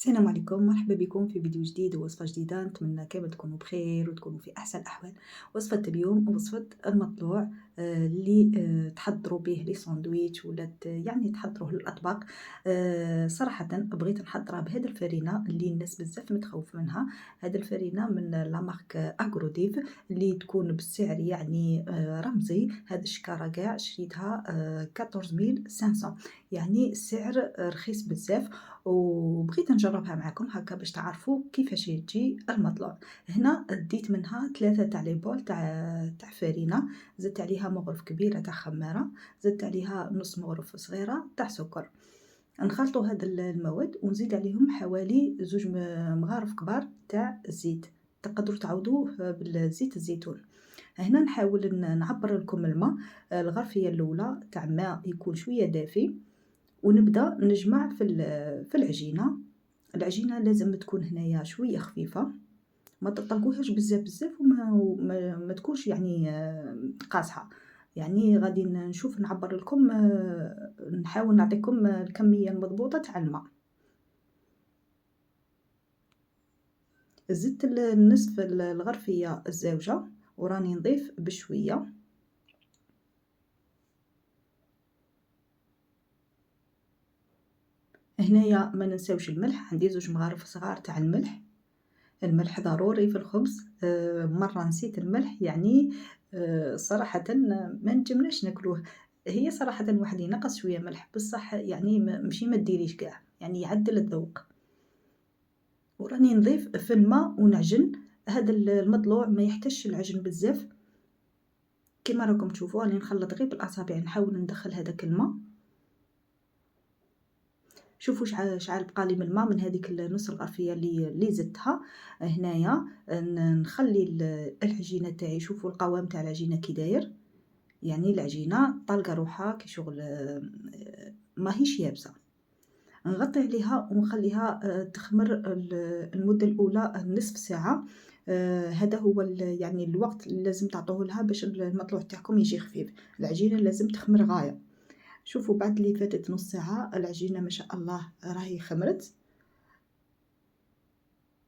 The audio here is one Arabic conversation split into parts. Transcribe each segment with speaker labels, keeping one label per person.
Speaker 1: السلام عليكم، مرحبا بكم في فيديو جديد ووصفة جديدة. نتمنى كامل تكونوا بخير وتكونوا في أحسن الأحوال. وصفة اليوم وصفة المطلوع اللي تحضروا به لي ساندويتش ولا يعني تحضروه للأطباق. صراحة بغيت نحضرها بهذه الفرينة اللي الناس بزاف متخوف منها. هذه الفرينة من لا مارك أغروديف اللي تكون بالسعر يعني رمزي. هذه الشكارة كاع شريتها 14500، يعني السعر رخيص بزاف، وبغيت نجربها معكم هكا باش تعرفوا كيفاش تجي المطلوع. هنا ديت منها 3 تاع لي بول تاع فرينه، زدت عليها مغرف كبيره تاع خماره، زدت عليها نص مغرف صغيره تاع سكر. نخلطوا هاد المواد ونزيد عليهم حوالي 2 مغارف كبار تاع الزيت، تقدروا تعوضوه بالزيت الزيتون. هنا نحاول نعبر لكم الماء، الغرفيه الاولى تاع ماء يكون شويه دافي، ونبدا نجمع في العجينه. العجينه لازم تكون هنايا شويه خفيفه، ما تطلقوهاش بزاف وما تكونش يعني قاصحه. يعني غادي نشوف نعبر لكم، نحاول نعطيكم الكميه المضبوطه تاع الماء. زدت النصف الغرفيه الزوجه وراني نضيف بشويه. هنايا ما ننساوش الملح، عندي 2 مغارف صغار تاع الملح. الملح ضروري في الخبز. مرة نسيت الملح، يعني صراحةً ما نجمناش ناكلوه. هي صراحةً واحد ينقّص شوية ملح بصح، يعني ماشي ما ديريش كاع، يعني يعدل الذوق. وراني نضيف في الماء ونعجن. هذا المضلوع ما يحتاجش العجن بزاف، كيما راكم تشوفوا راني نخلط غير بالأصابع، نحاول ندخل هذاك الماء. شوفوا شحال بقى لي من الماء من هذيك نص الغرفيه اللي زدتها. هنايا نخلي العجينه تاعي. شوفوا القوام تاع العجينه كي داير، يعني العجينه طالقه روحها كي شغل، ماهيش يابسه. نغطي عليها ونخليها تخمر المده الاولى نصف ساعه. هذا هو يعني الوقت اللي لازم تعطوه لها باش المطلوع تاعكم يجي خفيف. العجينه لازم تخمر غايه. شوفوا بعد اللي فاتت نص ساعة العجينة ما شاء الله راهي خمرت.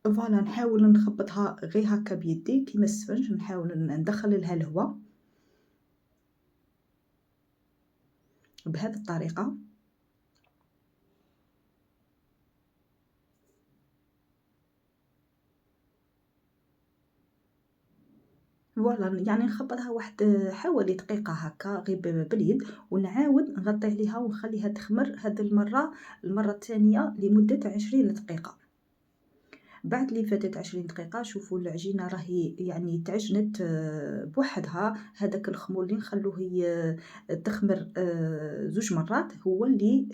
Speaker 1: فوالا نحاول نخبطها غير هكا بيدي كيما السفنج، نحاول ندخل لها الهواء بهذه الطريقة. فوالا يعني نخبطها واحد حوالي دقيقة هكا غير باليد، ونعاود نغطي عليها ونخليها تخمر هذه المرة الثانية لمدة 20 دقيقة. بعد اللي فاتت 20 دقيقة شوفوا العجينة راهي يعني تعجنت بوحدها. هذاك الخمول اللي نخلوه تخمر 2 مرات هو اللي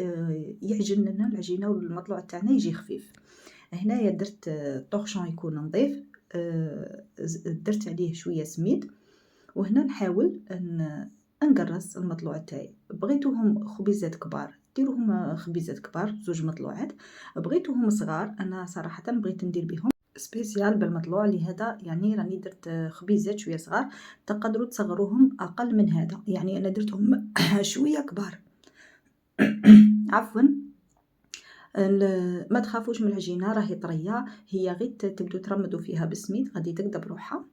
Speaker 1: يعجن لنا العجينة والمطلوع تاعنا يجي خفيف. هنايا درت طورشون يكون نظيف، درت عليه شوية سميد. وهنا نحاول نقرص المطلوع تاعي. بغيتوهم خبيزات كبار ديروهم خبيزات كبار 2 مطلوعات، بغيتوهم صغار انا صراحة بغيت ندير بهم سبيسيال بالمطلوع، لهذا يعني راني درت خبيزات شويه صغار. تقدروا تصغروهم اقل من هذا، يعني انا درتهم شويه كبار. عفوا. ما تخافوش من العجينه راهي طريه، هي غير تبدو ترمدوا فيها بالسميد غادي تقدب روحها.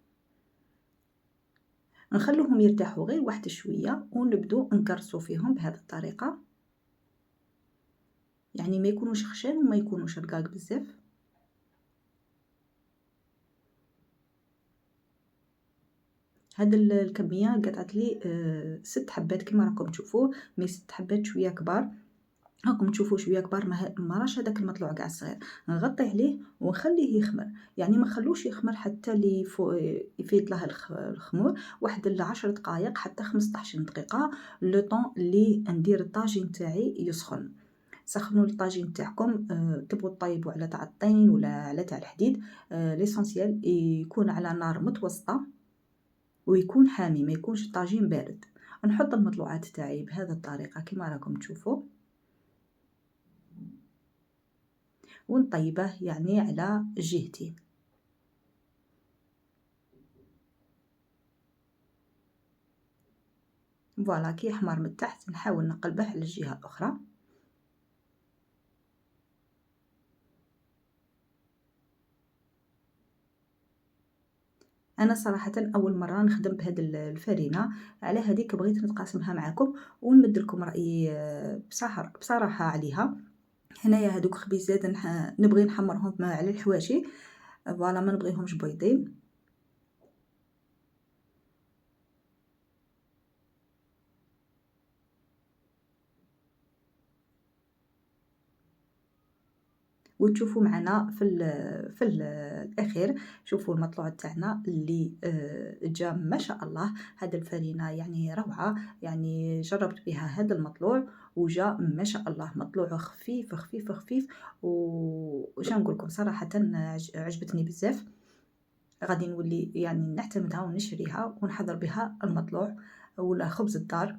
Speaker 1: نخلوهم يرتاحوا غير واحد شويه ونبدو نقرصوا فيهم بهذه الطريقه، يعني ما يكونوش خشن وما يكونوش رقاق بزاف. هاد الكميه قطعت لي 6 حبات كما راكم تشوفوا، مي 6 حبات شويه كبار. راكم تشوفوا شويه كبار، ما راش هذاك المطلوع كاع صغير. نغطي عليه ونخليه يخمر، يعني ما خلوش يخمر حتى لي يفيض له الخمور. واحد 10 دقائق حتى 15 دقيقه، لو طون اللي ندير الطاجين تاعي يسخن. سخنوا الطاجين تاعكم، تبغوا طيبوا على تاع الطين ولا على تاع الحديد. ليسونسيال يكون على نار متوسطه ويكون حامي، ما يكونش الطاجين بارد. نحط المطلوعات تاعي بهذه الطريقه كما راكم تشوفوا ونطيبه يعني على جهتين. فوالا كي يحمر من تحت نحاول نقلبه على الجهه الاخرى. أنا صراحةً أول مرة نخدم بهاد الفرينة، على هاديك بغيت نتقاسمها معاكم ونمد لكم رأيي بصراحة عليها. هنايا هادوك خبيزات نبغي نحمّرهم على الحواشي، فوالا ما نبغيهمش بويضين. وتشوفوا معنا في الأخير شوفوا المطلوع تاعنا اللي جا ما شاء الله. هاد الفرينة يعني روعة، يعني جرّبت بها هذا المطلوع وجا ما شاء الله مطلوع خفيف، خفيف، خفيف، واش نقول لكم صراحةً عجبتني بزاف. غادي نولي يعني نعتمدها ونشريها ونحضّر بها المطلوع ولا خبز الدار.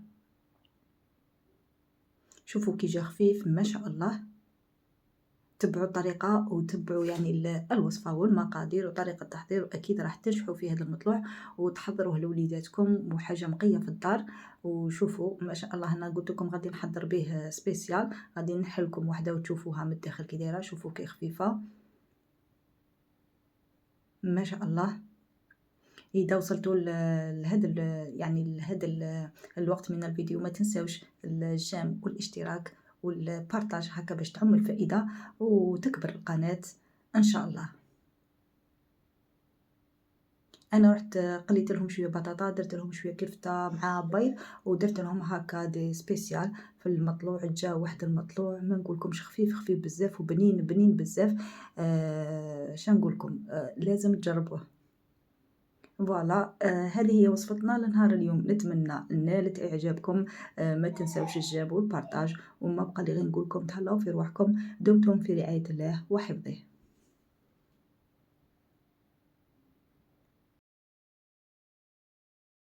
Speaker 1: شوفوا كي جا خفيف ما شاء الله. تبعوا الطريقة وتبعوا يعني الوصفة والمقادير وطريقة التحضير، وأكيد راح تنجحوا في هذا المطلوع وتحضروه لوليداتكم وحاجة نقية في الدار. وشوفوا ما شاء الله أنا قلت لكم غادي نحضر به سبيسيال، غادي نحل لكم وحدة وتشوفوها من الداخل كي دايرة. شوفوا كي خفيفة ما شاء الله. إذا وصلتوا لهذا يعني لهذا الوقت من الفيديو ما تنساوش الجيم والاشتراك والبارطاج هكا باش تعم الفائدة وتكبر القناة إن شاء الله. أنا رحت قليت لهم شوية بطاطا، درت لهم شوية كفتة مع بيض ودرت لهم هكا دي سبيسيال في المطلوع. جا واحد المطلوع ما نقولكمش خفيف، خفيف بزاف وبنين، بنين بزاف. شنقولكم لازم تجربوه. فوالا هذه هي وصفتنا لنهار اليوم، نتمنى نالت إعجابكم. ما تنساوش الجاب والبارطاج، وما بقى لي غير نقولكم تهلاو في رواحكم، دمتم في رعاية الله وحفظه.